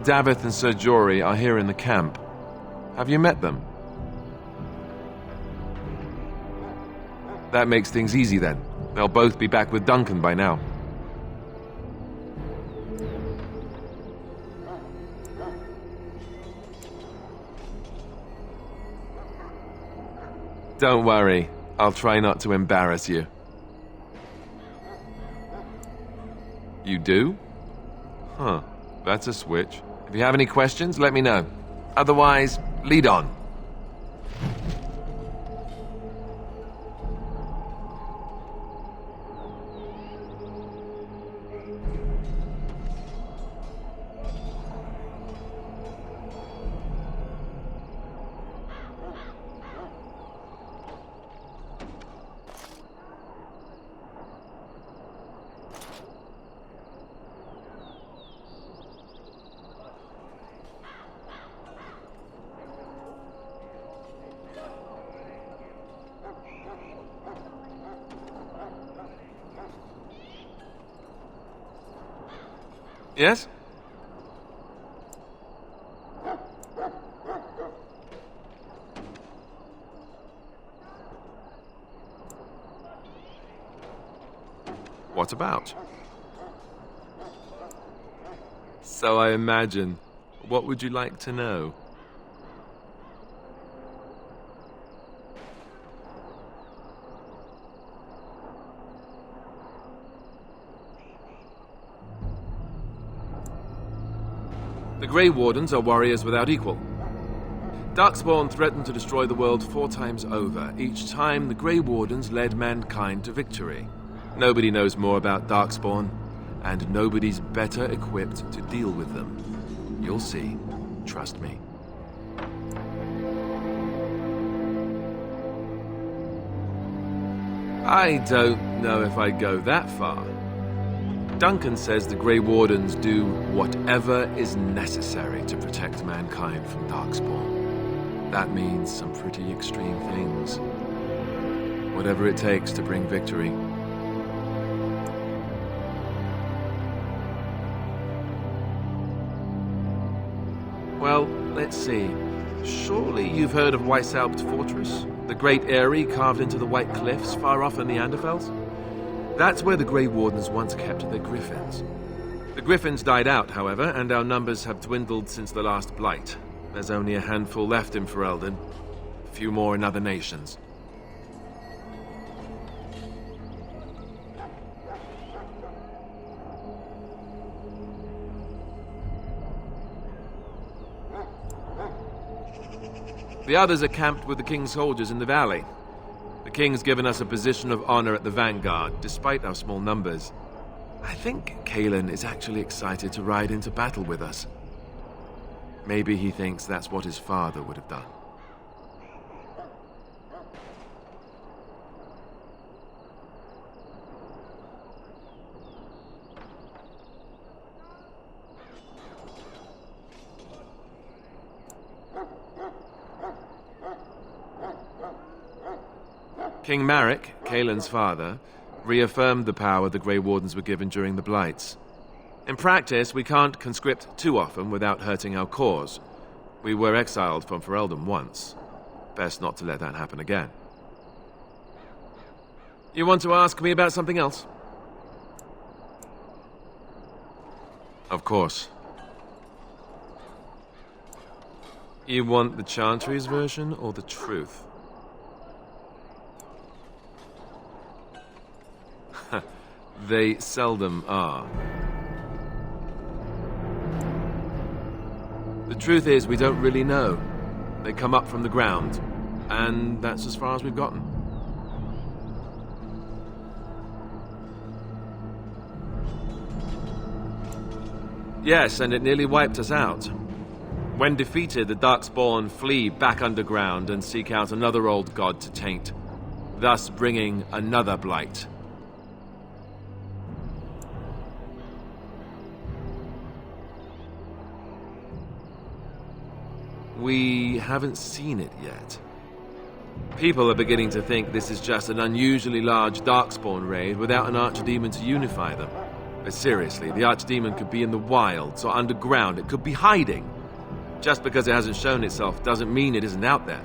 Davith and Sir Jory are here in the camp. Have you met them? That makes things easy then. They'll both be back with Duncan by now. Don't worry, I'll try not to embarrass you. You do? Huh, that's a switch. If you have any questions, let me know. Otherwise, lead on. Yes? What about? So I imagine. What would you like to know? The Grey Wardens are warriors without equal. Darkspawn threatened to destroy the world 4 times over. Each time, the Grey Wardens led mankind to victory. Nobody knows more about Darkspawn, and nobody's better equipped to deal with them. You'll see. Trust me. I don't know if I'd go that far. Duncan says the Grey Wardens do whatever is necessary to protect mankind from Darkspawn. That means some pretty extreme things. Whatever it takes to bring victory. Well, let's see. Surely you've heard of Weishaupt Fortress? The great eyrie carved into the White Cliffs far off in the Anderfels? That's where the Grey Wardens once kept their griffins. The griffins died out, however, and our numbers have dwindled since the last Blight. There's only a handful left in Ferelden. A few more in other nations. The others are camped with the King's soldiers in the valley. The King's given us a position of honor at the vanguard, despite our small numbers. I think Cailan is actually excited to ride into battle with us. Maybe he thinks that's what his father would have done. King Maric, Cailan's father, reaffirmed the power the Grey Wardens were given during the Blights. In practice, we can't conscript too often without hurting our cause. We were exiled from Ferelden once. Best not to let that happen again. You want to ask me about something else? Of course. You want the Chantry's version or the truth? They seldom are. The truth is, we don't really know. They come up from the ground, and that's as far as we've gotten. Yes, and it nearly wiped us out. When defeated, the Darkspawn flee back underground and seek out another old god to taint, thus bringing another Blight. We haven't seen it yet. People are beginning to think this is just an unusually large Darkspawn raid without an archdemon to unify them. But seriously, the Archdemon could be in the wilds or underground. It could be hiding. Just because it hasn't shown itself doesn't mean it isn't out there.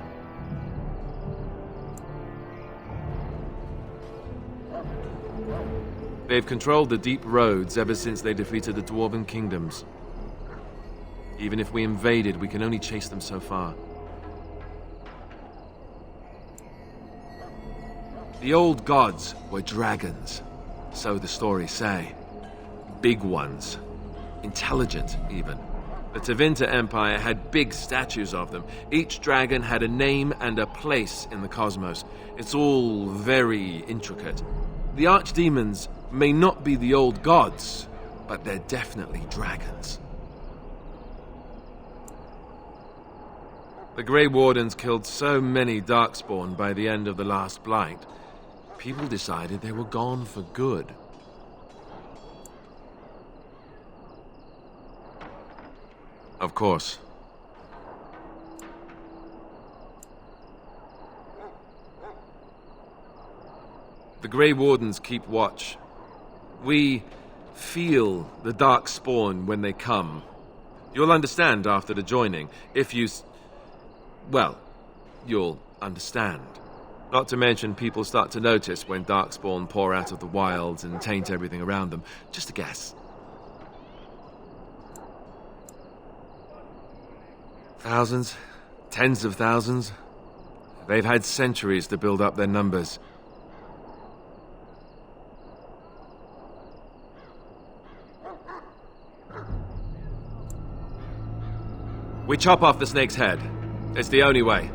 They've controlled the deep roads ever since they defeated the Dwarven kingdoms. Even if we invaded, we can only chase them so far. The old gods were dragons, so the stories say. Big ones. Intelligent, even. The Tevinter Empire had big statues of them. Each dragon had a name and a place in the cosmos. It's all very intricate. The Archdemons may not be the old gods, but they're definitely dragons. The Grey Wardens killed so many Darkspawn by the end of the last Blight, people decided they were gone for good. Of course. The Grey Wardens keep watch. We feel the Darkspawn when they come. You'll understand after the joining, if you... well, you'll understand. Not to mention people start to notice when Darkspawn pour out of the wilds and taint everything around them. Just a guess. Thousands, tens of thousands. They've had centuries to build up their numbers. We chop off the snake's head. It's the only way.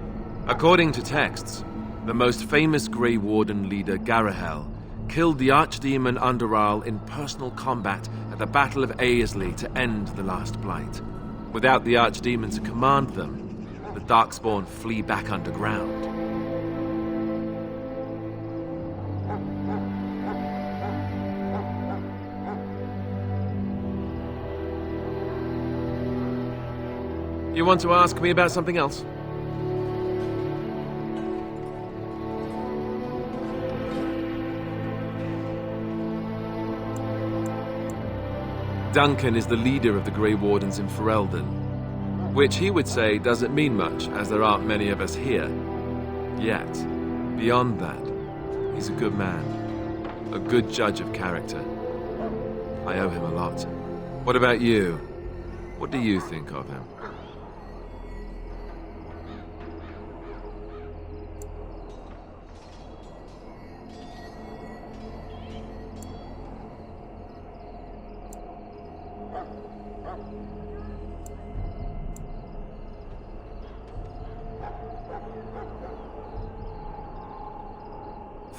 According to texts, the most famous Grey Warden leader, Garahel, killed the Archdemon Underal in personal combat at the Battle of Aesley to end the last Blight. Without the Archdemon to command them, the Darkspawn flee back underground. You want to ask me about something else? Duncan is the leader of the Grey Wardens in Ferelden, which he would say doesn't mean much, as there aren't many of us here. Yet, beyond that, he's a good man, a good judge of character. I owe him a lot. What about you? What do you think of him?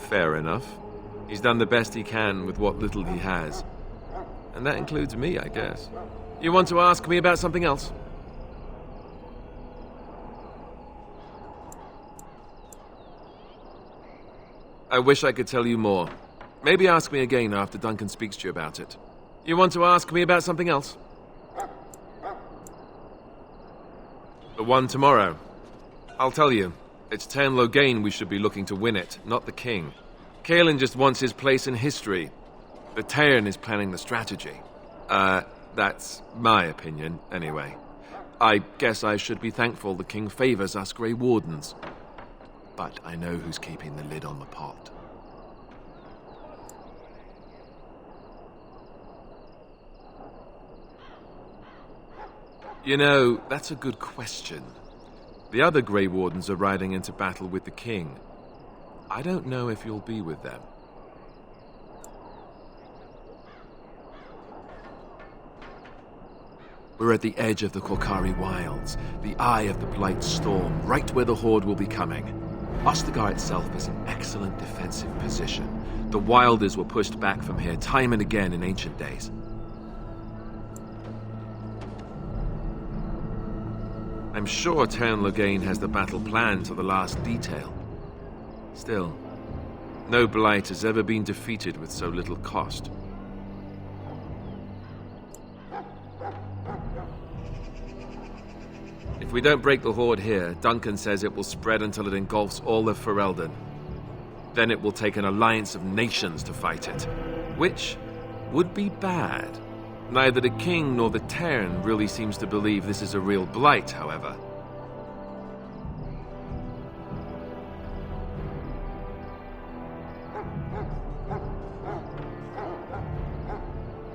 Fair enough. He's done the best he can with what little he has. And that includes me, I guess. You want to ask me about something else? I wish I could tell you more. Maybe ask me again after Duncan speaks to you about it. You want to ask me about something else? The one tomorrow. I'll tell you. It's Teyrn Loghain we should be looking to win it, not the king. Cailan just wants his place in history. But Teyrn is planning the strategy. That's my opinion, anyway. I guess I should be thankful the king favors us Grey Wardens. But I know who's keeping the lid on the pot. You know, that's a good question. The other Grey Wardens are riding into battle with the king. I don't know if you'll be with them. We're at the edge of the Korcari Wilds, the eye of the Blight Storm, right where the Horde will be coming. Ostagar itself is an excellent defensive position. The Wilders were pushed back from here time and again in ancient days. I'm sure Teyrn Loghain has the battle planned to the last detail. Still, no Blight has ever been defeated with so little cost. If we don't break the Horde here, Duncan says it will spread until it engulfs all of Ferelden. Then it will take an alliance of nations to fight it, which would be bad. Neither the king nor the Tern really seems to believe this is a real blight, however.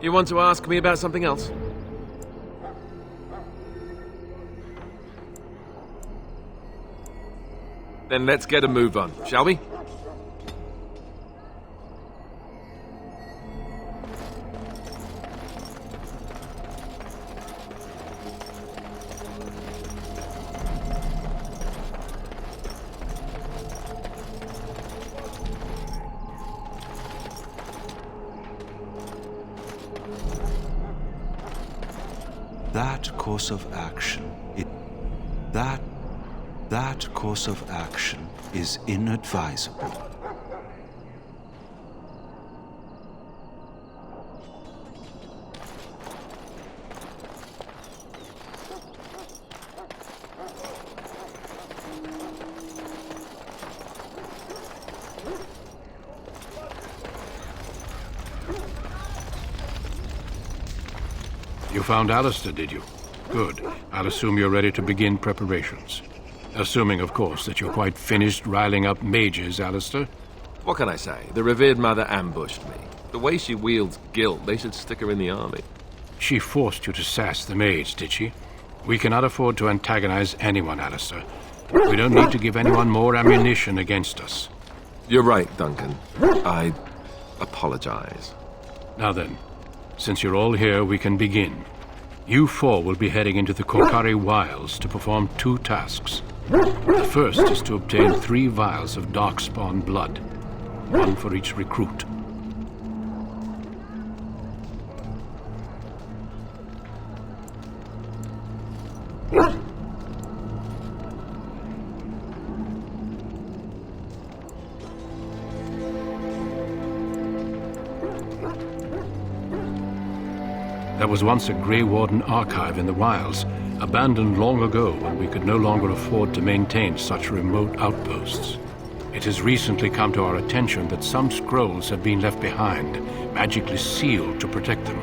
You want to ask me about something else? Then let's get a move on, shall we? That course of action, that course of action is inadvisable. You found Alistair, did you? Good. I'll assume you're ready to begin preparations. Assuming, of course, that you're quite finished riling up mages, Alistair. What can I say? The revered mother ambushed me. The way she wields guilt, they should stick her in the army. She forced you to sass the mage, did she? We cannot afford to antagonize anyone, Alistair. We don't need to give anyone more ammunition against us. You're right, Duncan. I apologize. Now then, since you're all here, we can begin. You four will be heading into the Korcari Wilds to perform 2 tasks. The first is to obtain 3 vials of Darkspawn blood, 1 for each recruit. There was once a Grey Warden archive in the wilds, abandoned long ago when we could no longer afford to maintain such remote outposts. It has recently come to our attention that some scrolls have been left behind, magically sealed to protect them.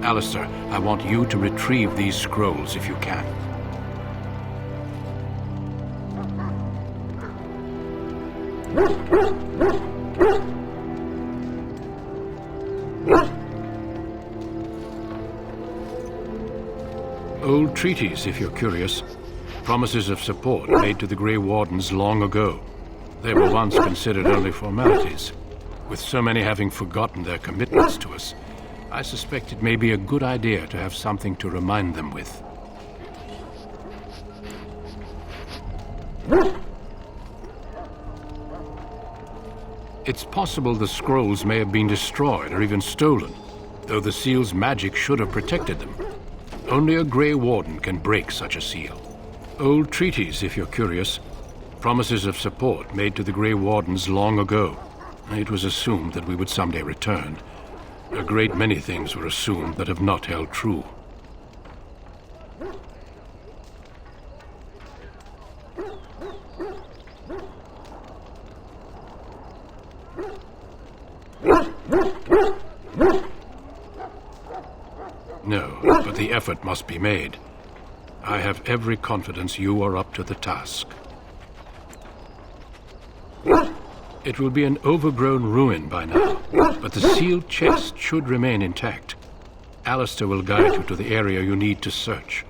Alistair, I want you to retrieve these scrolls if you can. Old treaties, if you're curious. Promises of support made to the Grey Wardens long ago. They were once considered only formalities. With so many having forgotten their commitments to us, I suspect it may be a good idea to have something to remind them with. It's possible the scrolls may have been destroyed or even stolen, though the seal's magic should have protected them. Only a Grey Warden can break such a seal. Old treaties, if you're curious. Promises of support made to the Grey Wardens long ago. It was assumed that we would someday return. A great many things were assumed that have not held true. No, but the effort must be made. I have every confidence you are up to the task. It will be an overgrown ruin by now, but the sealed chest should remain intact. Alistair will guide you to the area you need to search.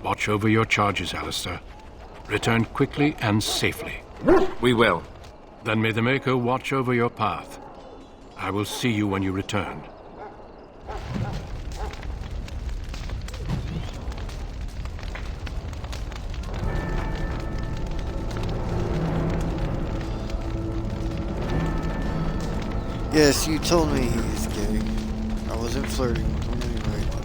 Watch over your charges, Alistair. Return quickly and safely. We will. Then may the Maker watch over your path. I will see you when you return. Yes, you told me he was gay. I wasn't flirting with him anyway.